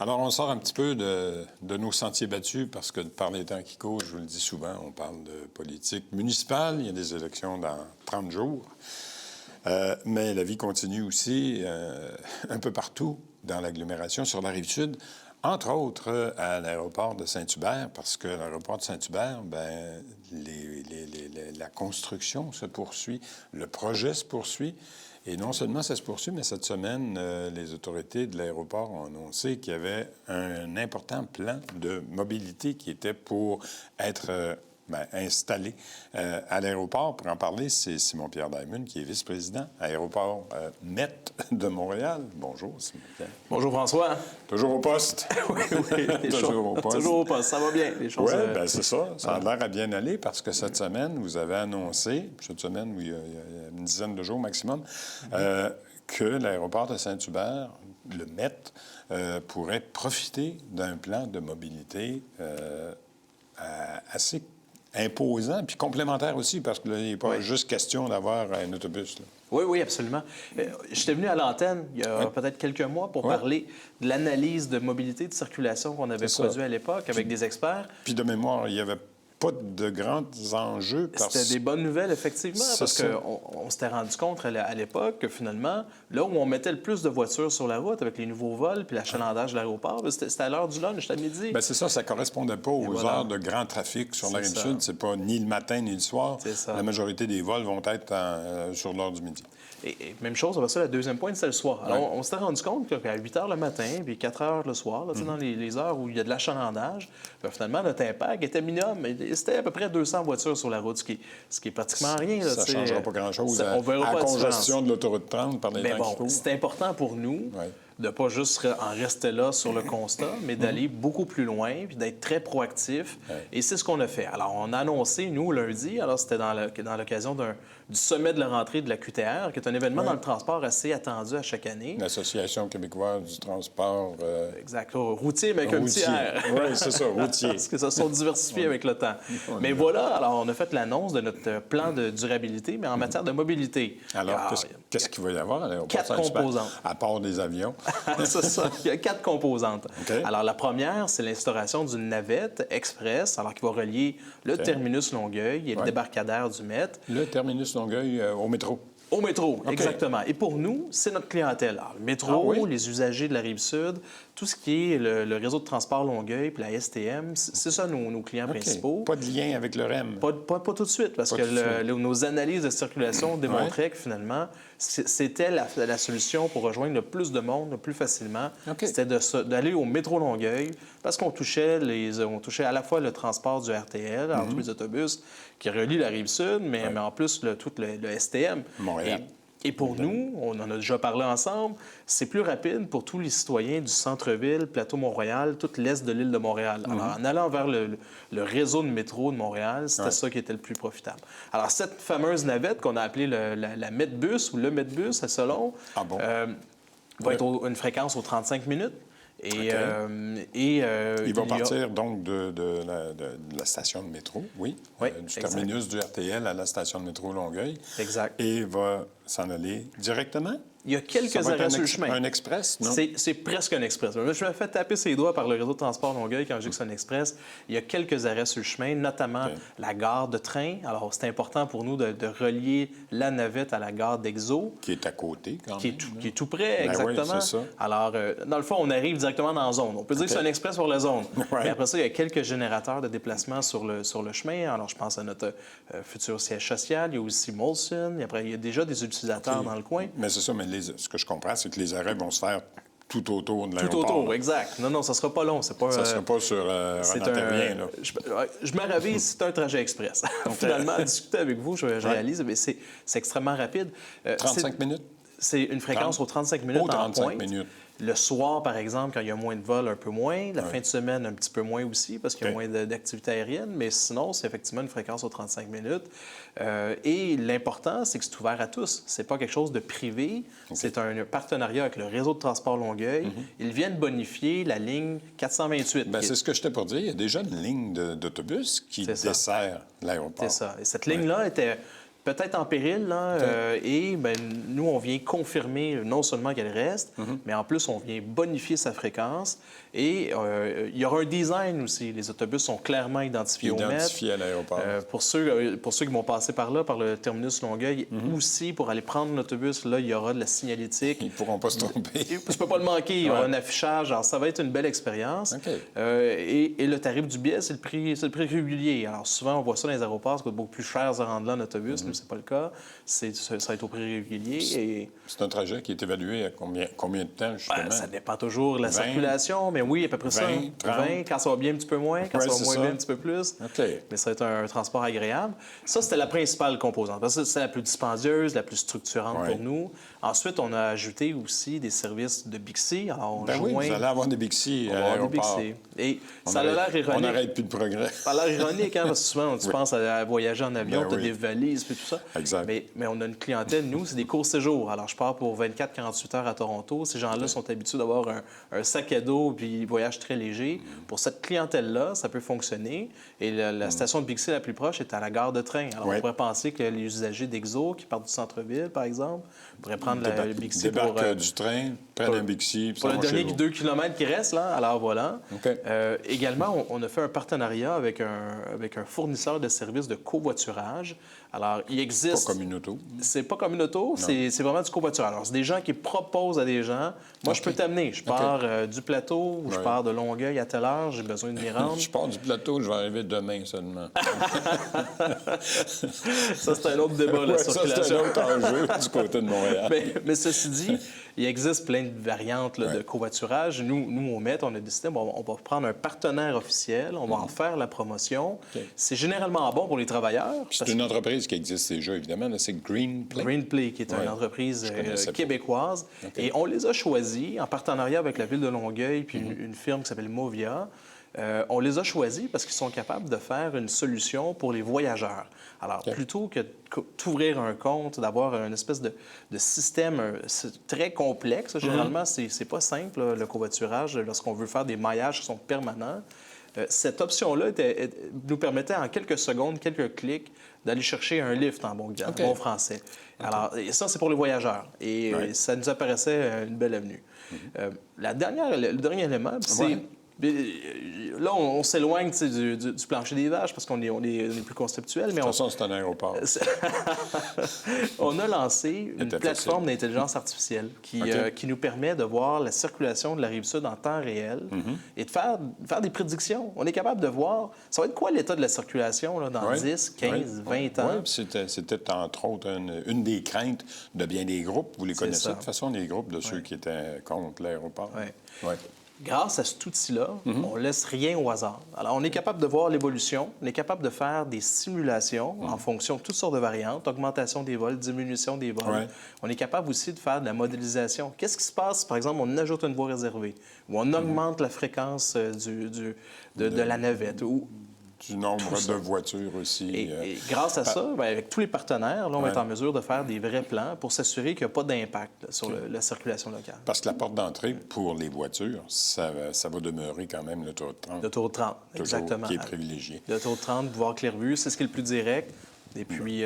Alors, on sort un petit peu de nos sentiers battus parce que par les temps qui courent, je vous le dis souvent, on parle de politique municipale. Il y a des élections dans 30 jours. Mais la vie continue aussi un peu partout dans l'agglomération, sur la Rive-Sud, entre autres à l'aéroport de Saint-Hubert, parce que l'aéroport de Saint-Hubert, la construction se poursuit, le projet se poursuit. Et non seulement ça se poursuit, mais cette semaine, les autorités de l'aéroport ont annoncé qu'il y avait un important plan de mobilité qui était pour être installé à l'aéroport. Pour en parler, c'est Simon-Pierre Daimon, qui est vice-président à l'aéroport MET de Montréal. Bonjour, Simon-Pierre. Bonjour, François. Toujours au poste. Oui, Toujours au poste. Toujours au poste, ça va bien. Les choses. Oui, bien c'est ça. Ça a l'air à bien aller parce que cette semaine, vous avez annoncé, cette semaine, il y a une dizaine de jours maximum, que l'aéroport de Saint-Hubert, le MET, pourrait profiter d'un plan de mobilité assez imposant, puis complémentaire aussi, parce qu'il n'est pas juste question d'avoir un autobus. Là. Oui, absolument. J'étais venu à l'antenne il y a peut-être quelques mois pour parler de l'analyse de mobilité, de circulation qu'on avait produit à l'époque avec des experts. Puis de mémoire, il n'y avait pas de grands enjeux. C'était des bonnes nouvelles, effectivement, parce qu'on s'était rendu compte à l'époque que finalement, là où on mettait le plus de voitures sur la route avec les nouveaux vols puis l'achalandage de l'aéroport, c'était à l'heure du lunch, c'était à midi. Bien, c'est ça, ça ne correspondait pas aux heures de grand trafic sur la Rive-Sud. C'est pas ni le matin ni le soir. La majorité des vols vont être sur l'heure du midi. Et même chose, après ça, la deuxième pointe, c'est le soir. Alors, on s'était rendu compte qu'à 8 heures le matin puis 4 heures le soir, là, dans les heures où il y a de l'achalandage, finalement, notre impact était minimum. C'était à peu près 200 voitures sur la route, ce qui est pratiquement rien. Là, ça ne changera pas grand-chose on verra à pas la congestion de l'autoroute 30 par les temps qui courent. C'est important pour nous de ne pas juste en rester là sur le constat, mais d'aller beaucoup plus loin puis d'être très proactif. Et c'est ce qu'on a fait. Alors, on a annoncé, nous, lundi, alors c'était dans l'occasion du sommet de la rentrée de la QTR, qui est un événement dans le transport assez attendu à chaque année. L'Association québécoise du transport... Exact. Routier, mais avec un petit R. Oui, c'est ça, routier. Parce que ça se sont diversifiés avec le temps. Mais voilà, alors on a fait l'annonce de notre plan de durabilité, mais en matière de mobilité. Alors, qu'est-ce qu'il va y avoir à l'aéroport? 4 composantes. À part des avions. C'est ça. Il y a 4 composantes. Okay. Alors, la première, c'est l'instauration d'une navette express, alors qui va relier le terminus Longueuil et le débarcadère du MET. Le terminus Longueuil au métro. Au métro, exactement. Et pour nous, c'est notre clientèle. Alors, le métro, les usagers de la Rive-Sud, tout ce qui est le réseau de transport Longueuil puis la STM, c'est ça nos clients principaux. Pas de lien avec le REM? Pas tout de suite, parce que nos analyses de circulation démontraient que finalement, c'était la solution pour rejoindre le plus de monde le plus facilement. C'était d'aller au métro Longueuil, parce qu'on touchait à la fois le transport du RTL, alors tous les autobus qui relient la Rive-Sud, mais en plus tout le STM. Montréal. Et pour nous, on en a déjà parlé ensemble, c'est plus rapide pour tous les citoyens du centre-ville, Plateau-Mont-Royal, tout l'est de l'île de Montréal. Alors, en allant vers le réseau de métro de Montréal, c'était ça qui était le plus profitable. Alors, cette fameuse navette qu'on a appelée la Medbus ou le Medbus, selon, va être une fréquence aux 35 minutes. Il va partir donc de la station de métro, du terminus du RTL à la station de métro Longueuil. Exact. Et va s'en aller directement? Il y a quelques arrêts sur le chemin. Un express, non? C'est presque un express. Je me suis fait taper ses doigts par le réseau de transport Longueuil quand je dis que c'est un express. Il y a quelques arrêts sur le chemin, notamment la gare de train. Alors, c'est important pour nous de relier la navette à la gare d'Exo. Qui est à côté, quand même. Qui est tout près, exactement. Oui, c'est ça. Alors, dans le fond, on arrive directement dans la zone. On peut dire que c'est un express pour la zone. Mais après ça, il y a quelques générateurs de déplacement sur le chemin. Alors, je pense à notre futur siège social. Il y a aussi Molson. Après, il y a déjà des utilisateurs dans le coin. Mais c'est ça, mais ce que je comprends, c'est que les arrêts vont se faire tout autour de l'aéroport. Tout autour, exact. Non, ça ne sera pas long. Ça ne sera pas sur Ontario, là. Je me ravise, c'est un trajet express. Finalement, à discuter avec vous, je réalise, mais c'est extrêmement rapide. 35 minutes? C'est une fréquence aux 35 minutes en pointe. Minutes. Le soir, par exemple, quand il y a moins de vols, un peu moins. La fin de semaine, un petit peu moins aussi, parce qu'il y a moins d'activité aérienne. Mais sinon, c'est effectivement une fréquence aux 35 minutes. Et l'important, c'est que c'est ouvert à tous. C'est pas quelque chose de privé. C'est un partenariat avec le réseau de transport Longueuil. Ils viennent bonifier la ligne 428. Bien, c'est ce que je t'ai pour dire. Il y a déjà une ligne d'autobus qui dessert l'aéroport. C'est ça. Et cette ligne-là était peut-être en péril, là, et ben, nous, on vient confirmer non seulement qu'elle reste, mais en plus, on vient bonifier sa fréquence. Et il y aura un design aussi. Les autobus sont clairement identifiés au mètre. Identifiés à l'aéroport. Pour ceux qui vont passer par là, par le terminus Longueuil, aussi, pour aller prendre l'autobus, là, il y aura de la signalétique. Ils ne pourront pas se tromper. Je ne peux pas le manquer. Il y aura un affichage. Alors, ça va être une belle expérience. OK. Et le tarif du billet, c'est le prix régulier. Alors, souvent, on voit ça dans les aéroports. Ça coûte beaucoup plus cher de se rendre là en autobus. Nous, ce n'est pas le cas. Ça va être au prix régulier. C'est un trajet qui est évalué à combien de temps, justement? Ça dépend toujours de la 20, circulation, mais oui, à peu près 20, ça. 30. 20, quand ça va bien un petit peu moins, quand Ouais, ça va c'est moins ça. bien un petit peu plus. OK. Mais ça va être un transport agréable. Ça, c'était la principale composante, parce que c'est la plus dispendieuse, la plus structurante Ouais. pour nous. Ensuite, on a ajouté aussi des services de Bixi. Alors, on Oui, vous allez avoir des Bixi on à va avoir des l'aéroport. Bixi. Et ça a l'air On ironique. n'arrête plus de progrès. Ça a l'air ironique, hein, parce que souvent, tu penses à voyager en avion, Ben tu as oui. des valises, puis tout ça. Exact. Mais on a une clientèle, nous, c'est des courts séjours. Alors, je pars pour 24-48 heures à Toronto. Ces gens-là sont habitués d'avoir un sac à dos, puis ils voyagent très léger. Pour cette clientèle-là, ça peut fonctionner. Et la station de Bixi la plus proche est à la gare de train. Alors, Oui. on pourrait penser que les usagers d'Exo, qui partent du centre-ville, par exemple, pourraient prendre la Bixi pour... Débarquent du train, prennent un Bixi, puis Pour s'en le vont chez dernier vous. 2 km qui reste, là, alors voilà. OK. Également, on a fait un partenariat avec un fournisseur de services de covoiturage. Alors, il existe... Pas comme une auto. C'est pas comme une auto, c'est vraiment du covoiturage. Alors, c'est des gens qui proposent à des gens, moi, je peux t'amener. Je pars du plateau, ou je Ouais. pars de Longueuil à telle heure, j'ai besoin de m'y rendre. Je pars du plateau, je vais arriver demain seulement. Ça, c'est un autre débat, la Ouais, ça, c'est circulation. un autre enjeu du côté de Montréal. Mais ceci dit, il existe plein de variantes là, de covoiturage. Nous, au Met, on a décidé, bon, on va prendre un partenaire officiel, on va en faire la promotion. OK. C'est généralement bon pour les travailleurs. Puis c'est une entreprise qui existe déjà, évidemment. là, C'est Green Play. Greenplay, qui est Ouais. une entreprise Je connaissais pas. québécoise. OK. Et on les a choisis en partenariat avec la Ville de Longueuil puis une firme qui s'appelle Movia. On les a choisis parce qu'ils sont capables de faire une solution pour les voyageurs. Alors, plutôt que d'ouvrir un compte, d'avoir une espèce de système c'est très complexe, généralement, c'est pas simple, là, le covoiturage, lorsqu'on veut faire des maillages qui sont permanents. Cette option-là nous permettait en quelques secondes, quelques clics, d'aller chercher un lift en bon français. Alors, et ça, c'est pour les voyageurs. Et ça nous apparaissait une belle avenue. Le dernier élément, puis c'est... Là, on s'éloigne tu sais, du plancher des vaches parce qu'on est plus conceptuel. Mais De toute façon, c'est un aéroport. on a lancé une C'était plateforme facile. d'intelligence artificielle qui OK. nous permet de voir la circulation de la Rive-Sud en temps réel et de faire des prédictions. On est capable de voir, ça va être quoi l'état de la circulation là, dans 10, 15, 20 ans. Oui, puis c'était entre autres une des craintes de bien des groupes. Vous les connaissez, ça. de toute façon, les groupes de ceux qui étaient contre l'aéroport. Ouais. Ouais. Grâce à cet outil-là, on ne laisse rien au hasard. Alors, on est capable de voir l'évolution, on est capable de faire des simulations en fonction de toutes sortes de variantes, augmentation des vols, diminution des vols. Ouais. On est capable aussi de faire de la modélisation. Qu'est-ce qui se passe, par exemple, on ajoute une voie réservée ou on augmente la fréquence de la navette ou Du nombre de voitures aussi. Et grâce à ça, bien, avec tous les partenaires, là, on va être en mesure de faire des vrais plans pour s'assurer qu'il n'y a pas d'impact là, sur la circulation locale. Parce que la porte d'entrée pour les voitures, ça va demeurer quand même l'autoroute 30. L'autoroute 30, Toujours, exactement. qui est privilégié. L'autoroute 30, voir Clairvue, c'est ce qui est le plus direct. Et puis,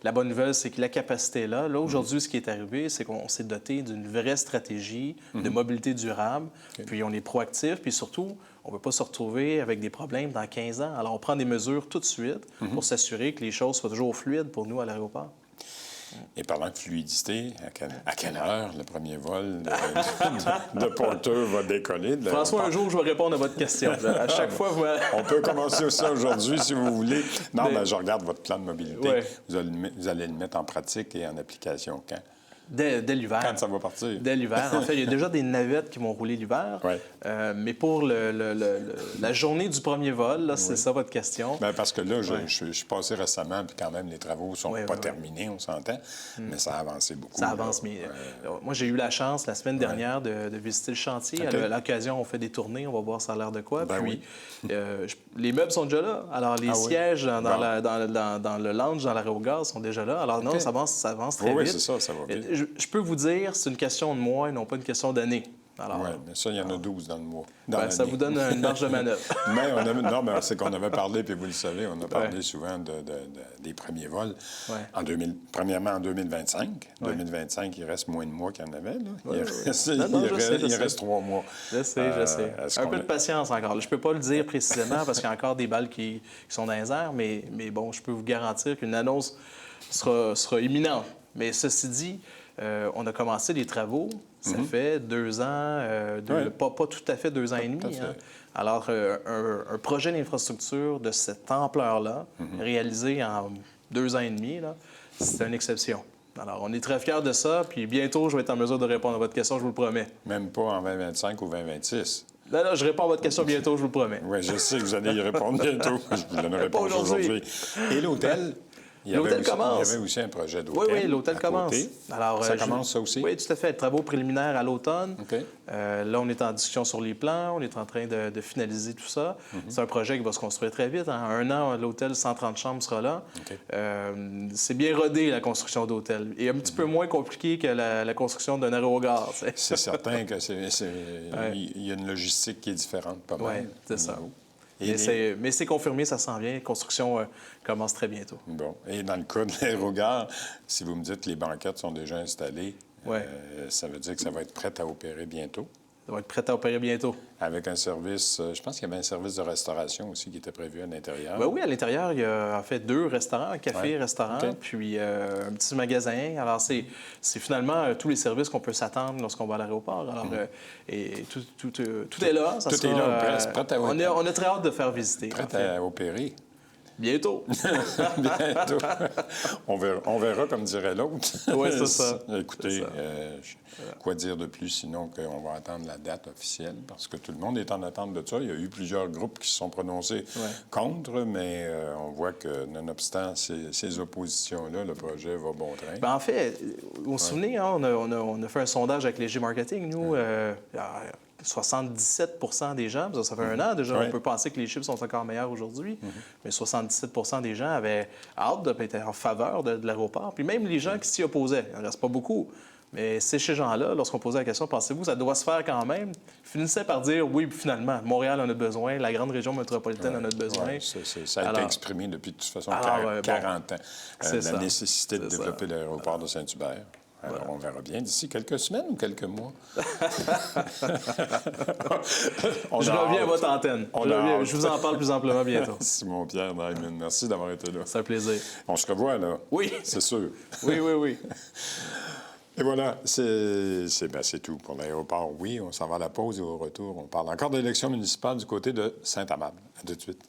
la bonne nouvelle, c'est que la capacité est là. Là, aujourd'hui, ce qui est arrivé, c'est qu'on s'est doté d'une vraie stratégie de mobilité durable. Puis, on est proactif. Puis, surtout, on ne veut pas se retrouver avec des problèmes dans 15 ans. Alors, on prend des mesures tout de suite pour s'assurer que les choses soient toujours fluides pour nous à l'aéroport. Et parlant de fluidité, à quelle heure le premier vol de Porter va décoller? de François, un l'aéroport? jour, je vais répondre à votre question. À chaque fois, vous... On peut commencer ça aujourd'hui, si vous voulez. Non, mais je regarde votre plan de mobilité. Ouais. Vous allez le mettre en pratique et en application quand? Dès l'hiver. Quand ça va partir? Dès l'hiver. En fait, il y a déjà des navettes qui vont rouler l'hiver. Ouais. Mais pour la journée du premier vol, là, c'est ça votre question. Bien, parce que là, je suis passé récemment, puis quand même, les travaux ne sont pas terminés, on s'entend, mais ça a avancé beaucoup. Ça avance, là. mais moi, j'ai eu la chance la semaine dernière de visiter le chantier. OK. À l'occasion, on fait des tournées, on va voir ça a l'air de quoi. Ben Puis, les meubles sont déjà là. Alors, les sièges dans le lounge, dans l'aérogare, sont déjà là. Alors, non, ça avance très Oui, vite. c'est ça va vite. Je peux vous dire, c'est une question de mois et non pas une question d'années. Alors, Oui, mais ça, il y en a 12 dans le mois. ça vous donne une marge de manœuvre. Mais non, mais c'est qu'on avait parlé, puis vous le savez, on a parlé souvent des premiers vols. Ouais. Premièrement, en 2025. 2025, il reste moins de mois qu'il y en avait. Là. Je reste 3 mois. Je sais. Un peu de patience encore. Je ne peux pas le dire précisément parce qu'il y a encore des balles qui sont dans les airs, mais bon, je peux vous garantir qu'une annonce sera imminente. Mais ceci dit, on a commencé les travaux. Ça fait 2 ans, pas tout à fait 2 ans et demi. Hein. Alors, un projet d'infrastructure de cette ampleur-là, réalisé en 2 ans et demi, c'est une exception. Alors, on est très fiers de ça, puis bientôt, je vais être en mesure de répondre à votre question, je vous le promets. Même pas en 2025 ou 2026. Non, je réponds à votre question bientôt, je vous le promets. Oui, je sais que vous allez y répondre bientôt. Je vous donne une réponse aujourd'hui. Et l'hôtel? L'hôtel commence. Il y avait aussi un projet d'hôtel. Oui, l'hôtel commence. Alors, ça commence, ça aussi? Oui, tout à fait. Travaux préliminaires à l'automne. OK. Là, on est en discussion sur les plans. On est en train de finaliser tout ça. C'est un projet qui va se construire très vite. En 1 an, l'hôtel 130 chambres sera là. OK. C'est bien rodé, la construction d'hôtel. Et un petit peu moins compliqué que la construction d'un aérogare. C'est certain que il y a une logistique qui est différente, pas mal. Oui, c'est ça. Mais c'est confirmé, ça s'en vient. La construction commence très bientôt. Bon. Et dans le cas de l'aérogare, si vous me dites que les banquettes sont déjà installées, ça veut dire que ça va être prêt à opérer bientôt? Ça va être prêt à opérer bientôt. Avec un service, je pense qu'il y avait un service de restauration aussi qui était prévu à l'intérieur. Oui, à l'intérieur, il y a en fait 2 restaurants, un café, restaurant, puis un petit magasin. Alors, c'est finalement tous les services qu'on peut s'attendre lorsqu'on va à l'aéroport. Alors, et tout est là. Tout est là, prêt à opérer. On a très hâte de faire visiter. Prêt à opérer. Bientôt. Bientôt. On verra, comme dirait l'autre. Oui, c'est ça. Écoutez, quoi dire de plus sinon qu'on va attendre la date officielle, parce que tout le monde est en attente de ça. Il y a eu plusieurs groupes qui se sont prononcés contre, mais on voit que, nonobstant ces oppositions-là, le projet va bon train. Bien, en fait, vous vous souvenez, hein, on a fait un sondage avec Léger Marketing, nous. 77 des gens, ça fait 1 an déjà, on peut penser que les chiffres sont encore meilleurs aujourd'hui, mais 77 des gens avaient hâte d'être en faveur de l'aéroport. Puis même les gens qui s'y opposaient, il n'en reste pas beaucoup, mais ces gens-là, lorsqu'on posait la question, pensez-vous, ça doit se faire quand même, finissaient par dire oui, finalement, Montréal en a besoin, la grande région métropolitaine en a besoin. Ça a été exprimé depuis, de toute façon, 40 ans, la nécessité de développer l'aéroport de Saint-Hubert. Alors, on verra bien d'ici quelques semaines ou quelques mois. Je reviens à votre antenne. Je vous en parle plus amplement bientôt. Simon-Pierre Diamond, merci d'avoir été là. C'est un plaisir. On se revoit, là. Oui. C'est sûr. Oui. Et voilà, c'est tout pour l'aéroport. Oui, on s'en va à la pause et au retour, on parle encore de l'élection municipale du côté de Saint-Amable. À tout de suite.